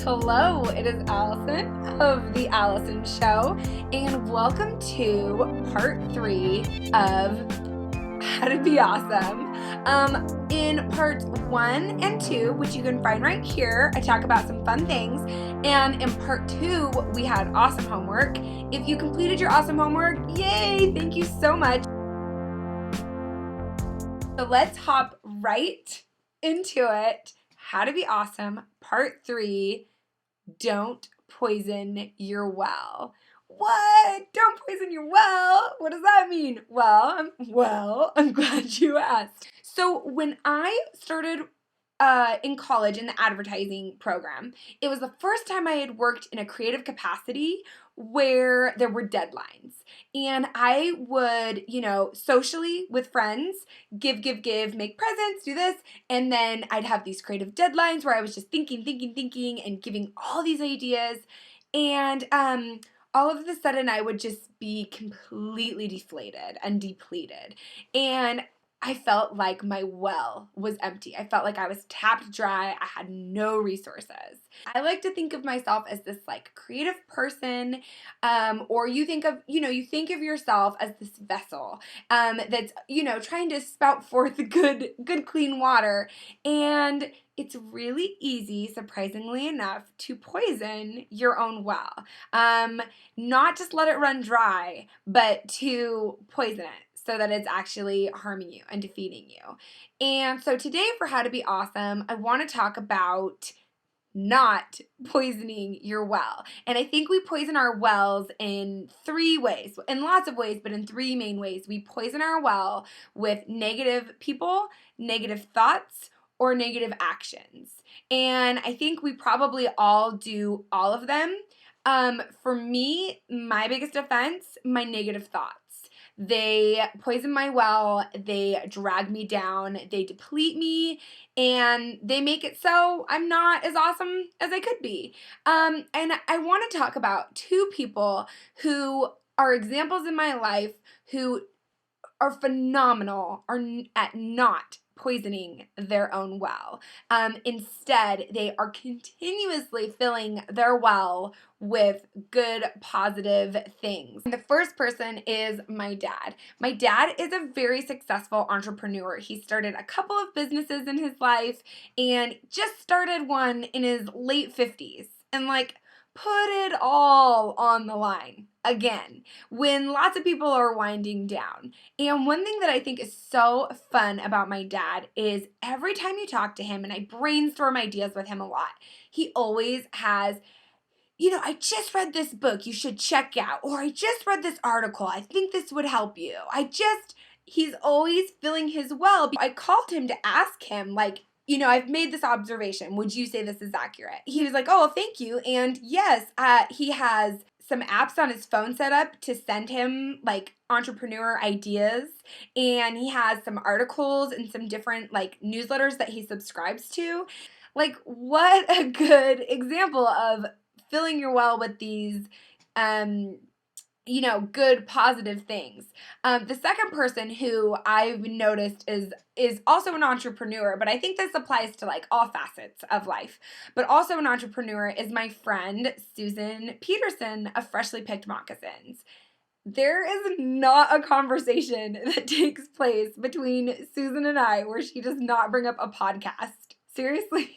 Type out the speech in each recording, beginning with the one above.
Hello, it is Allison of The Alison Show, and welcome to part 3 of How to Be Awesome. In parts 1 and 2, which you can find right here, I talk about some fun things, and in part 2, we had awesome homework. If you completed your awesome homework, yay, thank you so much. So let's hop right into it. How to Be Awesome, part 3. Don't poison your well. What? Don't poison your well? What does that mean? Well, I'm glad you asked. So when I started in college in the advertising program, it was the first time I had worked in a creative capacity where there were deadlines. And I would, socially with friends, give, make presents, do this. And then I'd have these creative deadlines where I was just thinking, and giving all these ideas. And all of a sudden I would just be completely deflated and depleted. And I felt like my well was empty. I felt like I was tapped dry. I had no resources. I like to think of myself as this creative person, or you think of yourself as this vessel that's trying to spout forth good clean water, and it's really easy, surprisingly enough, to poison your own well. Not just let it run dry, but to poison it so that it's actually harming you and defeating you. And so today for How to Be Awesome, I want to talk about not poisoning your well. And I think we poison our wells in 3 ways, in lots of ways, but in 3 main ways. We poison our well with negative people, negative thoughts, or negative actions. And I think we probably all do all of them. For me, my biggest offense, my negative thoughts. They poison my well, they drag me down, they deplete me, and they make it so I'm not as awesome as I could be. And I want to talk about 2 people who are examples in my life who are phenomenal at not poisoning their own well. Instead, they are continuously filling their well with good, positive things. And the first person is my dad. My dad is a very successful entrepreneur. He started a couple of businesses in his life and just started one in his late 50s. And put it all on the line again when lots of people are winding down. And one thing that I think is so fun about my dad is every time you talk to him, and I brainstorm ideas with him a lot, he always has, I just read this book you should check out, or I just read this article, I think this would help you. He's always filling his well. I called him to ask him, I've made this observation. Would you say this is accurate? He was like, oh, thank you. And yes, he has some apps on his phone set up to send him entrepreneur ideas. And he has some articles and some different newsletters that he subscribes to. What a good example of filling your well with these, good positive things. The second person who I've noticed is also an entrepreneur, but I think this applies to all facets of life, but also an entrepreneur, is my friend Susan Peterson of Freshly Picked Moccasins. There is not a conversation that takes place between Susan and I where she does not bring up a podcast. Seriously.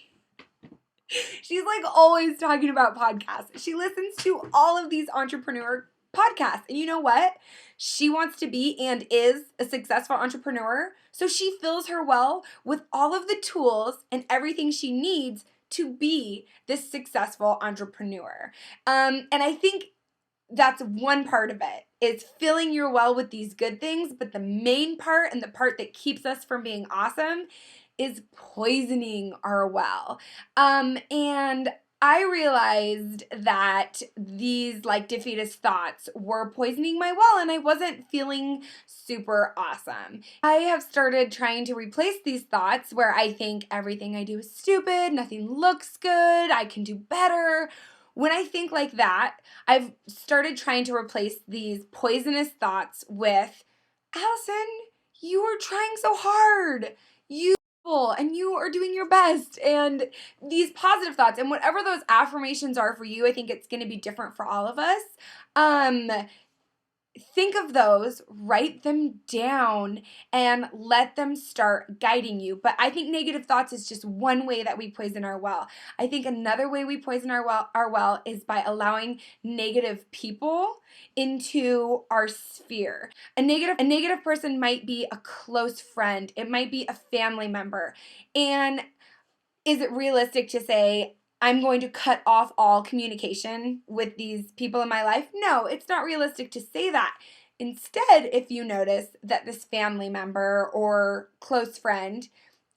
She's always talking about podcasts. She listens to all of these entrepreneur podcasts. And you know what? She wants to be and is a successful entrepreneur. So she fills her well with all of the tools and everything she needs to be this successful entrepreneur. And I think that's one part of it. It's filling your well with these good things. But the main part, and the part that keeps us from being awesome, is poisoning our well. And I realized that these defeatist thoughts were poisoning my well, and I wasn't feeling super awesome. I have started trying to replace these thoughts where I think everything I do is stupid, nothing looks good, I can do better. When I think like that, I've started trying to replace these poisonous thoughts with, Allison, you are trying so hard. You and you are doing your best, and these positive thoughts, and whatever those affirmations are for you, I think it's going to be different for all of us. Think of those, write them down, and let them start guiding you. But I think negative thoughts is just one way that we poison our well. I think another way we poison our well is by allowing negative people into our sphere. A negative person might be a close friend. It might be a family member. And is it realistic to say, I'm going to cut off all communication with these people in my life? No, it's not realistic to say that. Instead, if you notice that this family member or close friend,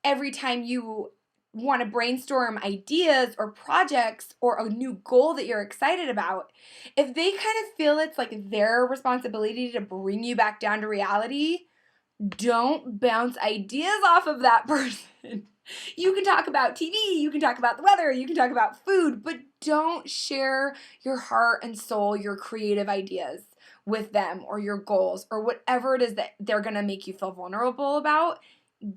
every time you want to brainstorm ideas or projects or a new goal that you're excited about, if they kind of feel it's like their responsibility to bring you back down to reality, don't bounce ideas off of that person. You can talk about TV, you can talk about the weather, you can talk about food, but don't share your heart and soul, your creative ideas with them or your goals or whatever it is that they're going to make you feel vulnerable about.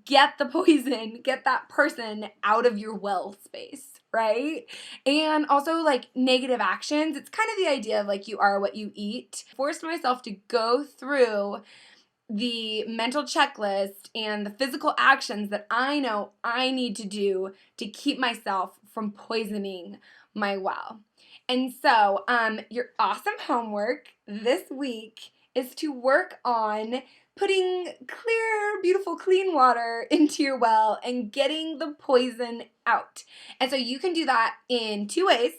Get the poison, get that person out of your well space, right? And also like negative actions, it's kind of the idea of like you are what you eat. I forced myself to go through the mental checklist and the physical actions that I know I need to do to keep myself from poisoning my well. And so, your awesome homework this week is to work on putting clear, beautiful, clean water into your well and getting the poison out. And so you can do that in two ways.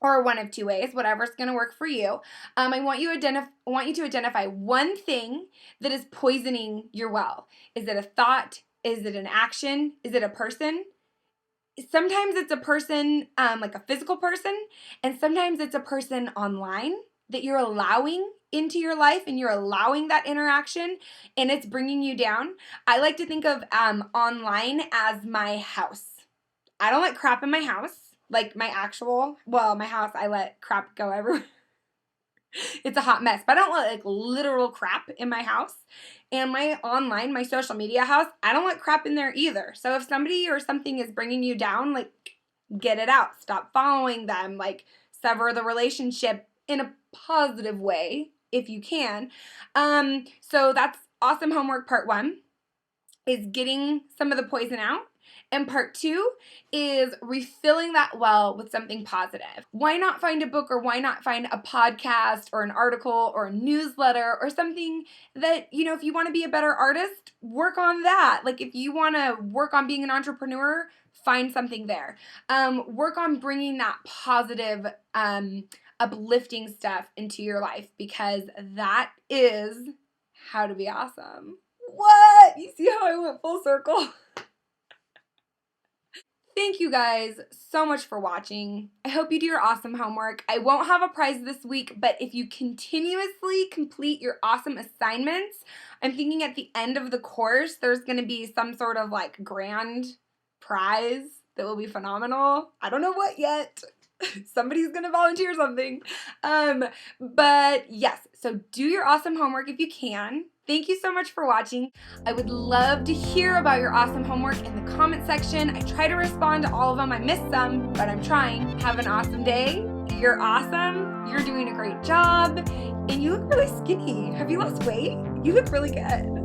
Or one of two ways, whatever's going to work for you. I want you to identify one thing that is poisoning your well. Is it a thought? Is it an action? Is it a person? Sometimes it's a person, like a physical person, and sometimes it's a person online that you're allowing into your life and you're allowing that interaction and it's bringing you down. I like to think of online as my house. I don't let crap in my house. Like my house, I let crap go everywhere. It's a hot mess, but I don't let like literal crap in my house. And my social media house, I don't let crap in there either. So if somebody or something is bringing you down, like get it out. Stop following them. Like sever the relationship in a positive way if you can. So that's awesome homework part 1 is getting some of the poison out. And part 2 is refilling that well with something positive. Why not find a book or why not find a podcast or an article or a newsletter or something that, if you want to be a better artist, work on that. Like if you want to work on being an entrepreneur, find something there. Work on bringing that positive, uplifting stuff into your life because that is how to be awesome. What? You see how I went full circle? Thank you guys so much for watching. I hope you do your awesome homework. I won't have a prize this week, but if you continuously complete your awesome assignments, I'm thinking at the end of the course, there's going to be some sort of like grand prize that will be phenomenal. I don't know what yet. Somebody's going to volunteer something. But yes, so do your awesome homework if you can. Thank you so much for watching. I would love to hear about your awesome homework in the comment section. I try to respond to all of them. I missed some, but I'm trying. Have an awesome day. You're awesome. You're doing a great job. And you look really skinny. Have you lost weight? You look really good.